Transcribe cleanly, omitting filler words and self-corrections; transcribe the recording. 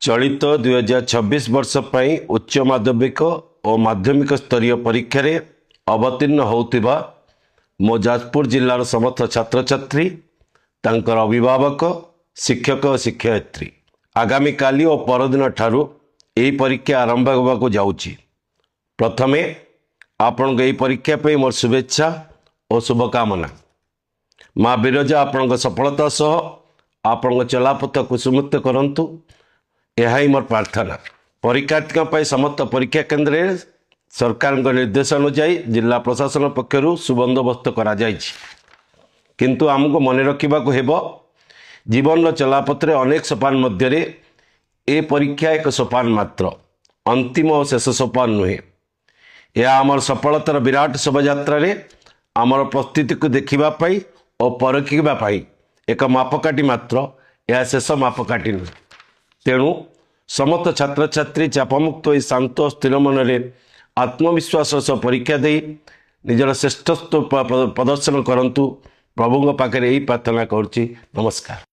चलित 2026 वर्ष पर उच्च माध्यमिक और माध्यमिक स्तरीय परीक्षा रे अवतीर्ण होउतिबा मो जाजपुर जिलार समस्त छात्र छात्री तांकर अभिभावक शिक्षक और शिक्षयित्री आगामी काली और परदिन ठारू यही परीक्षा आरंभ होगा जाउची। प्रथमे आपण यही परीक्षा पे मोर शुभेच्छा और शुभकामना। माँ बिरजा आपण सफलता सह आपण चलापथ कुसुमुक्त करंतु यह ही मोर प्रार्थना। परीक्षार्थी समस्त परीक्षा केन्द्र में सरकार निर्देश अनुसार जिला प्रशासन पक्षर सुबंदोबस्त करा जायछि। किंतु आमको मन रखा हेब जीवन चलापथरे अनेक सोपान मध्य ए परीक्षा एक सोपान मात्र, अंतिम और शेष सोपान नुहे। यह आमर सफलतार विराट शोभायात्रा आमर प्रस्तुति को देखापी और परखिबाई एक मापकाठी मात्र, यह शेष मापकाठी नुहे। तेणु समस्त छात्र छात्री चापमुक्त शांत स्थिर मन में आत्मविश्वास सह परीक्षा दे निजर श्रेष्ठत्व प्रदर्शन करंतु। प्रभु पाखे यही प्रार्थना करुच्ची। नमस्कार।